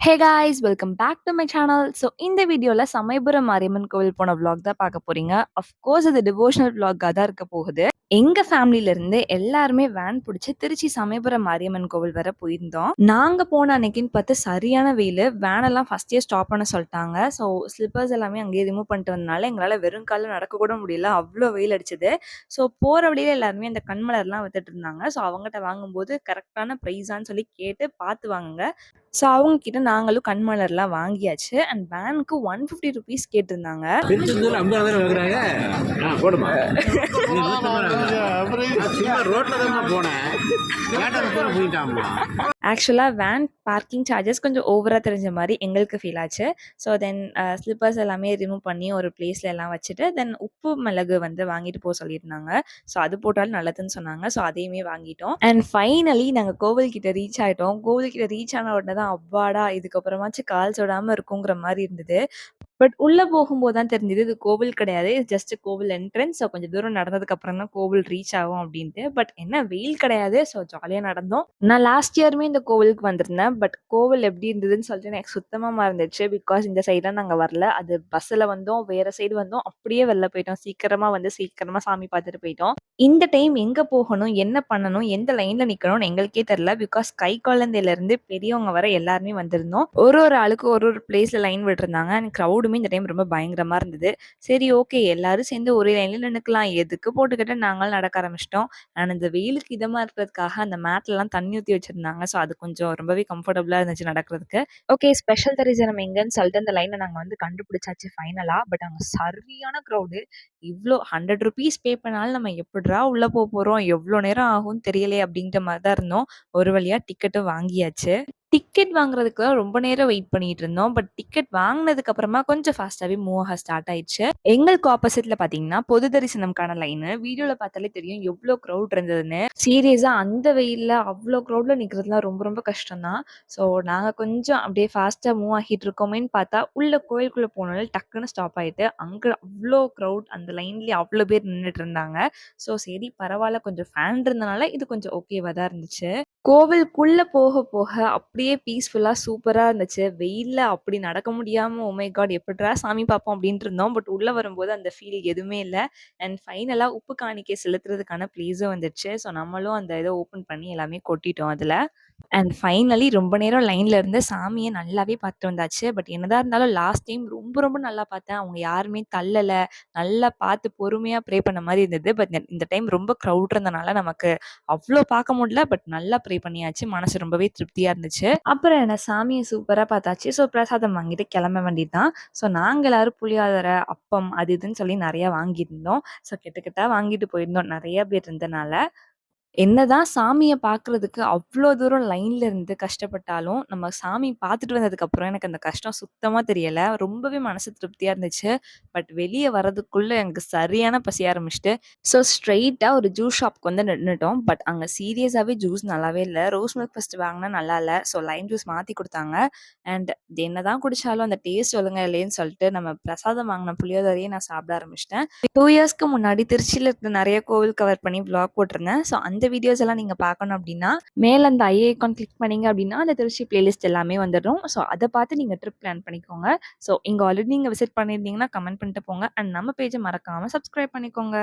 Hey guys! Welcome back to my channel. So இந்த வீடியோல சமயபுரம் மாரியம்மன் கோவில் போன விளாக் தான் பார்க்க போறீங்க. அஃப்கோர்ஸ் இது டிவோஷனல் விளாகா தான் இருக்க போகுது. எங்க ஃபேமிலில இருந்து எல்லாருமே வேன் புடிச்சு திருச்சி சமயபுரம் மாரியம்மன் கோவில் வர போயிருந்தோம். நாங்க போன அன்னைக்குன்னு பார்த்து சரியான வெயிலு. வேனெல்லாம் ஃபர்ஸ்ட்டே ஸ்டாப் பண்ண சொல்ட்டாங்க. ஸோ ஸ்லிப்பர்ஸ் எல்லாமே அங்கேயே ரிமூவ் பண்ணிட்டு வந்தனால எங்களால வெறும் கால்ல நடக்க கூட முடியல. அவ்ளோ வெயில் அடிச்சது. ஸோ போற வழியில எல்லாருமே அந்த கண்மலர்லாம் வித்துட்டு இருந்தாங்க. ஸோ அவங்கட்ட வாங்கும்போது கரெக்ட்டான பிரைஸான்னு சொல்லி கேட்டு பார்த்து வாங்குங்க. ஸோ அவங்க கிட்ட நாங்களும் கண்மலர்லாம் வாங்கியாச்சு. அண்ட் வேனுக்கு ₹150 கேட்டிருந்தாங்க. திருச்செந்தூர்ல 50,000 வாங்குறாங்க. போடுமா ரோட்ல தான் போனேன். போயிட்டாமா. ஆக்சுவலா வேன் பார்க்கிங் சார்ஜஸ் கொஞ்சம் ஓவரா தெரிஞ்ச மாரி எங்களுக்கு ஃபீல் ஆச்சு. ஸோ தென் ஸ்லிப்பர்ஸ் எல்லாமே ரிமூவ் பண்ணி ஒரு பிளேஸ்ல எல்லாம் வச்சுட்டு, தென் உப்பு, மிளகு வந்து வாங்கிட்டு போ சொல்லியிருந்தாங்க. ஸோ அது போட்டாலும் நல்லதுன்னு சொன்னாங்க. ஸோ அதையுமே வாங்கிட்டோம். அண்ட் ஃபைனலி நாங்க கோவில் கிட்ட ரீச் ஆயிட்டோம். கோவில் கிட்ட ரீச் ஆன உடனே தான் அப்பாடா! இதுக்கப்புறமாச்சும் கால் சுடாம இருக்குங்கிற மாரி இருந்தது. பட் உள்ள போகும்போது தான் தெரிஞ்சது இது கோவில் கிடையாது. ஜஸ்ட் கோவில் என்ட்ரன்ஸ். ஸோ கொஞ்சம் தூரம் நடந்ததுக்கு அப்புறம் தான் கோவில் ரீச் ஆகும் அப்டின்ட்டு. பட் என்ன வெயில் கிடையாது. ஸோ ஜாலியா நடந்தோம். நான் லாஸ்ட் இயருமே இந்த கோவிலுக்கு வந்திருந்தேன். பட் கோவில் எப்படி இருந்ததுன்னு சொல்லிட்டு எனக்கு சுத்தமா மறந்துருச்சு. பிகாஸ் இந்த சைட்லாம் நாங்க வரல. அது பஸ்ஸுல வந்தோம். வேற சைடு வந்தோம். அப்படியே வெளில போயிட்டோம். சீக்கிரமா வந்து சீக்கிரமா சாமி பார்த்துட்டு போயிட்டோம். இந்த டைம் எங்க போகணும்? என்ன பண்ணணும்? எந்த லைன்ல நிக்கணும்னு எங்களுக்கே தெரியல. பிகாஸ் கை குழந்தையிலருந்து பெரியவங்க வர எல்லாருமே வந்திருந்தோம். ஒரு ஒரு ஆளுக்கு ஒரு ஒரு பிளேஸ்ல லைன் விட்டுருந்தாங்க. அண்ட் கிரவுடுமே இந்த டைம் ரொம்ப பயங்கரமா இருந்தது. சரி ஓகே எல்லாரும் சேர்ந்து ஒரே லைன்ல நின்னுக்கலாம். எதுக்கு போட்டுக்கிட்டு நாங்களும் நடக்க ஆரம்பிச்சிட்டோம். அண்ட் இந்த வெயிலுக்கு இதமா இருக்கிறதுக்காக அந்த மேட்லலாம் தண்ணி ஊத்தி வச்சிருந்தாங்க. ஸோ அது கொஞ்சம் ரொம்பவே கம்ஃபர்டபுளா இருந்துச்சு நடக்கிறதுக்கு. ஓகே ஸ்பெஷல் தரிசனம் எங்கன்னு சொல்லிட்டு அந்த லைன நாங்க வந்து கண்டுபிடிச்சாச்சு ஃபைனலா. பட் அங்க சரியான கிரவுடு. இவ்ளோ ₹100 பே பண்ணாலும் நம்ம எப்புட்றா உள்ள போறோம்? எவ்ளோ நேரம் ஆகும்னு தெரியலையே! அப்படின்ற மாரி தான் இருந்தோம். ஒரு வழியா டிக்கெட்டும் வாங்கியாச்சு. டிக்கெட் வாங்குறதுக்கு தான் ரொம்ப நேரம் வெயிட் பண்ணிட்டு இருந்தோம். பட் டிக்கெட் வாங்குனதுக்கு அப்புறமா கொஞ்சம் ஃபாஸ்ட்டாவே மூவ் ஆக ஸ்டார்ட் ஆயிடுச்சு. எங்களுக்கு ஆப்போசிட்ல பார்த்தீங்கன்னா, பொது தரிசனம்க்கான லைனு. வீடியோல பார்த்தாலே தெரியும் எவ்ளோ கிரவுட் இருந்ததுன்னு. சீரியஸா அந்த வெயில்ல அவ்ளோ கிரவுட்ல நிக்கிறதுலாம் ரொம்ப ரொம்ப கஷ்டம் தான். ஸோ நாங்க கொஞ்சம் அப்படியே ஃபாஸ்ட்டா மூவ் ஆகிட்டு இருக்கோமேன்னு பார்த்தா, உள்ள கோயிலுக்குள்ள போனோனே டக்குன்னு ஸ்டாப் ஆயிட்டு, அங்க அவ்ளோ கிரவுட் அந்த லைன்லயே அவ்ளோ பேர் நின்னுட்டு இருந்தாங்க. ஸோ சரி பரவால்ல கொஞ்சம் ஃபேன் இருந்தனால இது கொஞ்சம் ஓகேவா தான் இருந்துச்சு. கோவிலுக்குள்ள போக போக அப்படியே பீஸ்ஃபுல்லா சூப்பரா இருந்துச்சு. வெயில்ல அப்படி நடக்க முடியாம ஓ மை காட்! எப்புட்றா சாமி பார்ப்போம் அப்படின்ட்டு இருந்தோம். பட் உள்ள வரும்போது அந்த ஃபீல் எதுவுமே இல்ல. அண்ட் ஃபைனலா உப்பு காணிக்கை செலுத்துறதுக்கான ப்ளேஸும் வந்துருச்சு. ஸோ நம்மளும் அந்த இத ஓப்பன் பண்ணி எல்லாமே கொட்டிட்டோம் அதுல. அண்ட் ஃபைனலி ரொம்ப நேரம் லைன்ல இருந்து சாமிய நல்லாவே பார்த்துட்டு வந்தாச்சு. பட் என்னதான் இருந்தாலும் லாஸ்ட் டைம் ரொம்ப ரொம்ப நல்லா பார்த்தேன். அவங்க யாருமே தள்ளல. நல்லா பார்த்து பொறுமையா ப்ரே பண்ண மாரி இருந்தது. பட் இந்த டைம் ரொம்ப க்ரவுட் இருந்தனால நமக்கு அவ்ளோ பார்க்க முடியல. பட் நல்லா ப்ரே பண்ணியாச்சு. மனசு ரொம்பவே திருப்தியா இருந்துச்சு. அப்புறம் என்ன சாமிய சூப்பரா பார்த்தாச்சு. ஸோ பிரசாதம் வாங்கிட்டு கிளம்ப வேண்டியது தான். ஸோ நாங்க எல்லாரும் புளியோதரை, அப்பம் அது இதுன்னு சொல்லி நெறைய வாங்கியிருந்தோம். ஸோ கெட்ட கெட்டா வாங்கிட்டு போயிருந்தோம். நெறைய பேர் இருந்தனால. என்னதான் சாமிய பார்க்குறதுக்கு அவ்ளோ தூரம் லைன்ல இருந்து கஷ்டப்பட்டாலும், நம்ம சாமி பார்த்துட்டு வந்ததுக்கப்புறம் எனக்கு அந்த கஷ்டம் சுத்தமா தெரியல. ரொம்பவே மனசு திருப்தியா இருந்துச்சு. பட் வெளிய வரதுக்குள்ள எனக்கு சரியான பசி ஆரம்பிச்சுட்டு, ஸோ ஸ்ட்ரெய்ட்டா ஒரு ஜூஸ் ஷாப்க்கு வந்து நின்னுட்டோம். பட் அங்க சீரியஸாவே ஜூஸ் நல்லாவே இல்ல. ரோஸ் மில்க் ஃபர்ஸ்ட் வாங்குனேன் நல்லா இல்ல. ஸோ லைம் ஜூஸ் மாத்தி குடுத்தாங்க. அண்ட் இது என்னதான் குடிச்சாலும் அந்த டேஸ்ட் ஒழுங்கா இல்லையேன்னு சொல்லிட்டு, நம்ம பிரசாதம் வாங்குன புளியோதரையே நான் சாப்பிட ஆரம்பிச்சுட்டேன். 2 இயர்ஸ்க்கு முன்னாடி திருச்சியில இருக்க நெறைய கோவில் கவர் பண்ணி விளாக் போட்டிருந்தேன். ஸோ அந்த வீடியோஸ் எல்லாம் நீங்க பார்க்கணும் அப்டின்னா, மேல அந்த ஐ ஐகான் கிளிக் பண்ணீங்க அப்டின்னா, அந்த திருச்சி பிளேலிஸ்ட் எல்லாமே வந்துரும். ஸோ அத பார்த்து நீங்க ட்ரிப் பிளான் பண்ணிக்கோங்க. ஸோ இங்க ஆல்ரெடி நீங்க விசிட் பண்ணியிருந்தீங்கன்னா கமெண்ட் பண்ணிட்டு போங்க. அண்ட் நம்ம பேஜ மறக்காம சப்ஸ்கிரைப் பண்ணிக்கோங்க.